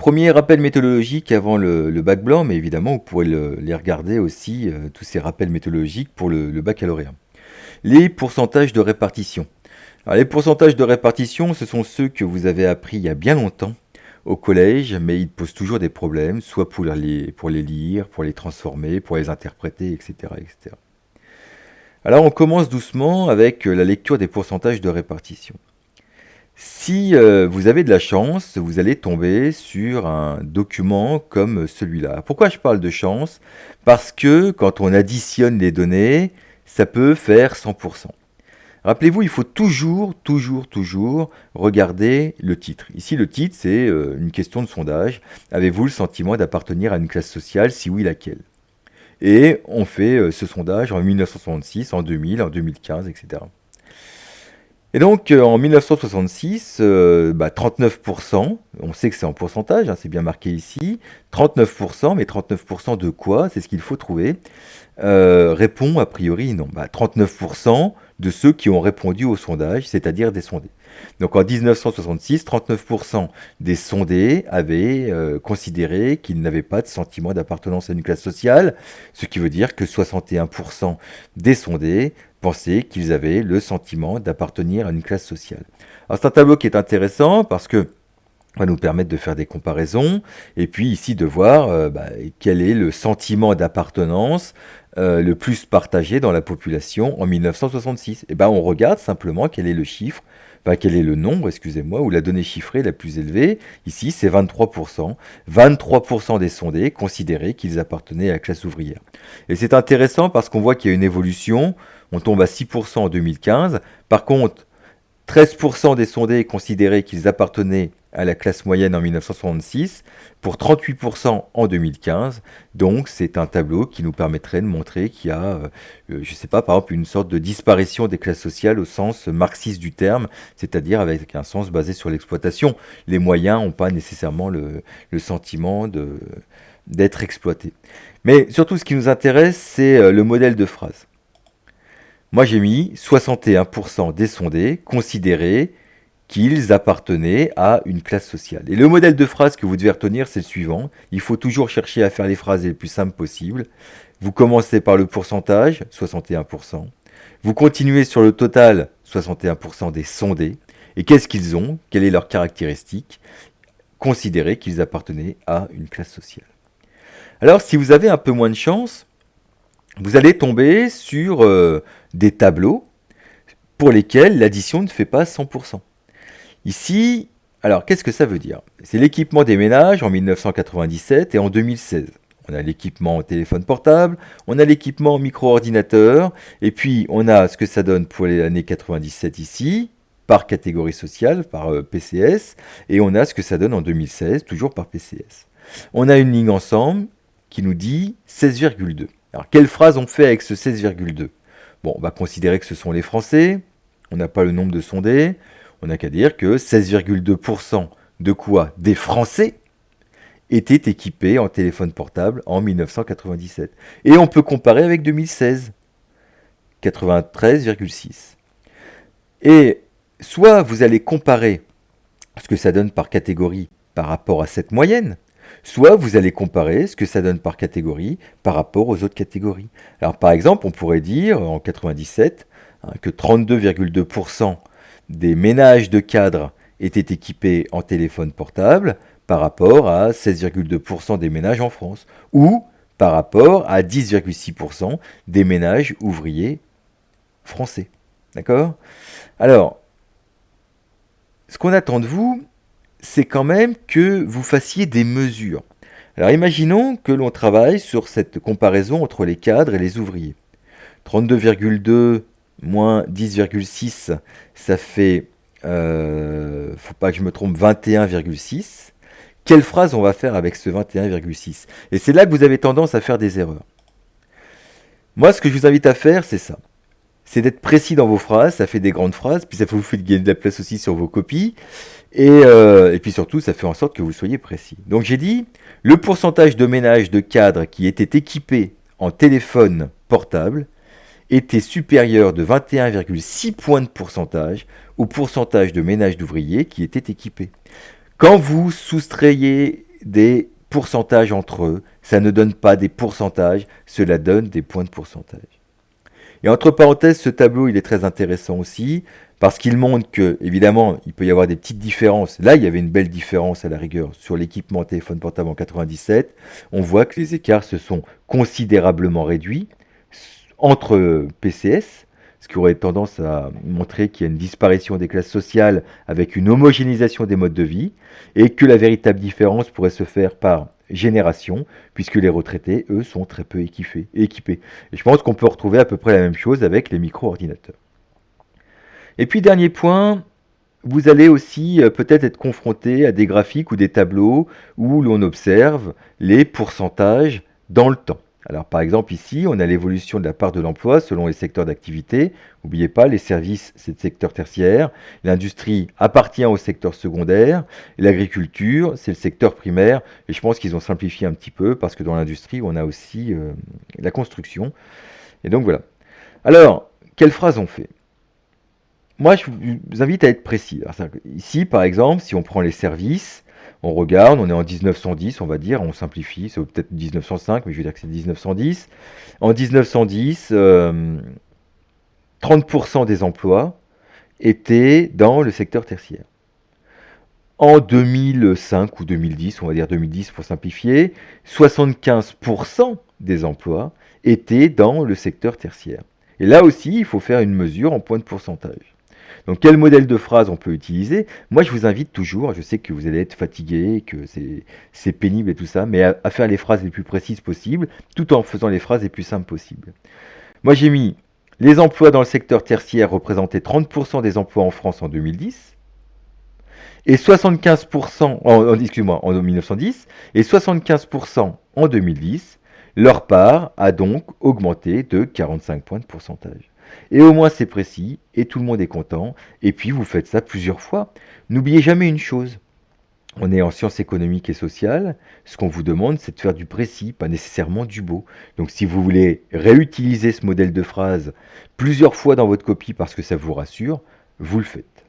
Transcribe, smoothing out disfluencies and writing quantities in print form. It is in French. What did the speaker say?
Premier rappel méthodologique avant le bac blanc, mais évidemment, vous pourrez les regarder aussi, tous ces rappels méthodologiques pour le baccalauréat. Les pourcentages de répartition. Alors, les pourcentages de répartition, ce sont ceux que vous avez appris il y a bien longtemps au collège, mais ils posent toujours des problèmes, soit pour les lire, pour les transformer, pour les interpréter, etc., etc. Alors, on commence doucement avec la lecture des pourcentages de répartition. Si vous avez de la chance, vous allez tomber sur un document comme celui-là. Pourquoi je parle de chance? Parce que quand on additionne les données, ça peut faire 100%. Rappelez-vous, il faut toujours regarder le titre. Ici, le titre, c'est une question de sondage. Avez-vous le sentiment d'appartenir à une classe sociale? Si oui, laquelle? Et on fait ce sondage en 1966, en 2000, en 2015, etc. Et donc, en 1966, 39%, on sait que c'est en pourcentage, hein, c'est bien marqué ici, 39%, mais 39% de quoi? C'est ce qu'il faut trouver. Répond a priori non. 39% de ceux qui ont répondu au sondage, c'est-à-dire des sondés. Donc en 1966, 39% des sondés avaient considéré qu'ils n'avaient pas de sentiment d'appartenance à une classe sociale, ce qui veut dire que 61% des sondés pensaient qu'ils avaient le sentiment d'appartenir à une classe sociale. Alors c'est un tableau qui est intéressant parce que va nous permettre de faire des comparaisons et puis ici de voir quel est le sentiment d'appartenance le plus partagé dans la population en 1966. Et on regarde simplement quel est le chiffre, quel est le nombre, excusez-moi, ou la donnée chiffrée la plus élevée. Ici, c'est 23%. 23% des sondés considéraient qu'ils appartenaient à la classe ouvrière. Et c'est intéressant parce qu'on voit qu'il y a une évolution. On tombe à 6% en 2015. Par contre, 13% des sondés considéraient qu'ils appartenaient à la classe moyenne en 1966, pour 38% en 2015. Donc c'est un tableau qui nous permettrait de montrer qu'il y a, je ne sais pas, par exemple une sorte de disparition des classes sociales au sens marxiste du terme, c'est-à-dire avec un sens basé sur l'exploitation. Les moyens n'ont pas nécessairement le sentiment d'être exploités. Mais surtout ce qui nous intéresse, c'est le modèle de phrase. Moi j'ai mis 61% des sondés considéraient qu'ils appartenaient à une classe sociale. Et le modèle de phrase que vous devez retenir, c'est le suivant. Il faut toujours chercher à faire les phrases les plus simples possibles. Vous commencez par le pourcentage, 61%. Vous continuez sur le total, 61% des sondés. Et qu'est-ce qu'ils ont? Quelle est leur caractéristique? Considérer qu'ils appartenaient à une classe sociale. Alors, si vous avez un peu moins de chance, vous allez tomber sur des tableaux pour lesquels l'addition ne fait pas 100%. Ici, alors qu'est-ce que ça veut dire? C'est l'équipement des ménages en 1997 et en 2016. On a l'équipement en téléphone portable, on a l'équipement en micro-ordinateur, et puis on a ce que ça donne pour les années 97 ici, par catégorie sociale, par PCS, et on a ce que ça donne en 2016, toujours par PCS. On a une ligne ensemble qui nous dit 16,2. Alors quelle phrase on fait avec ce 16,2? Bon, on va considérer que ce sont les Français, on n'a pas le nombre de sondés, on n'a qu'à dire que 16,2% de quoi? Des Français étaient équipés en téléphone portable en 1997. Et on peut comparer avec 2016, 93,6. Et soit vous allez comparer ce que ça donne par catégorie par rapport à cette moyenne, soit vous allez comparer ce que ça donne par catégorie par rapport aux autres catégories. Alors par exemple, on pourrait dire en 97 que 32,2% des ménages de cadres étaient équipés en téléphone portable par rapport à 16,2% des ménages en France, ou par rapport à 10,6% des ménages ouvriers français. D'accord? Alors, ce qu'on attend de vous, c'est quand même que vous fassiez des mesures. Alors imaginons que l'on travaille sur cette comparaison entre les cadres et les ouvriers. 32,2 moins 10,6, ça fait, faut pas que je me trompe, 21,6. Quelle phrase on va faire avec ce 21,6? Et c'est là que vous avez tendance à faire des erreurs. Moi, ce que je vous invite à faire, c'est ça. C'est d'être précis dans vos phrases, ça fait des grandes phrases, puis ça vous fait gagner de la place aussi sur vos copies, et puis surtout, ça fait en sorte que vous soyez précis. Donc j'ai dit, le pourcentage de ménages de cadres qui étaient équipés en téléphone portable était supérieur de 21,6 points de pourcentage au pourcentage de ménages d'ouvriers qui étaient équipés. Quand vous soustrayez des pourcentages entre eux. Ça ne donne pas des pourcentages, cela donne des points de pourcentage. Et entre parenthèses, ce tableau, il est très intéressant aussi, parce qu'il montre que, évidemment, il peut y avoir des petites différences. Là, il y avait une belle différence à la rigueur sur l'équipement téléphone portable en 97. On voit que les écarts se sont considérablement réduits entre PCS, ce qui aurait tendance à montrer qu'il y a une disparition des classes sociales avec une homogénéisation des modes de vie, et que la véritable différence pourrait se faire par génération, puisque les retraités, eux, sont très peu équipés. Et je pense qu'on peut retrouver à peu près la même chose avec les micro-ordinateurs. Et puis, dernier point, vous allez aussi peut-être être confronté à des graphiques ou des tableaux où l'on observe les pourcentages dans le temps. Alors par exemple ici, on a l'évolution de la part de l'emploi selon les secteurs d'activité. N'oubliez pas, les services, c'est le secteur tertiaire. L'industrie appartient au secteur secondaire. Et l'agriculture, c'est le secteur primaire. Et je pense qu'ils ont simplifié un petit peu parce que dans l'industrie, on a aussi la construction. Et donc voilà. Alors, quelle phrase on fait? Moi, je vous invite à être précis. Alors, ici, par exemple, si on prend les services, on regarde, on est en 1910, on va dire, on simplifie, c'est peut-être 1905, mais je vais dire que c'est 1910. En 1910, 30% des emplois étaient dans le secteur tertiaire. En 2005 ou 2010, on va dire 2010 pour simplifier, 75% des emplois étaient dans le secteur tertiaire. Et là aussi, il faut faire une mesure en points de pourcentage. Donc quel modèle de phrase on peut utiliser? Moi je vous invite toujours, je sais que vous allez être fatigué, que c'est pénible et tout ça, mais à faire les phrases les plus précises possibles, tout en faisant les phrases les plus simples possibles. Moi j'ai mis les emplois dans le secteur tertiaire représentaient 30% des emplois en France en 2010, et 75% excuse-moi, en 1910, et 75% en 2010, leur part a donc augmenté de 45 points de pourcentage. Et au moins c'est précis, et tout le monde est content, et puis vous faites ça plusieurs fois. N'oubliez jamais une chose, on est en sciences économiques et sociales, ce qu'on vous demande c'est de faire du précis, pas nécessairement du beau. Donc si vous voulez réutiliser ce modèle de phrase plusieurs fois dans votre copie parce que ça vous rassure, vous le faites.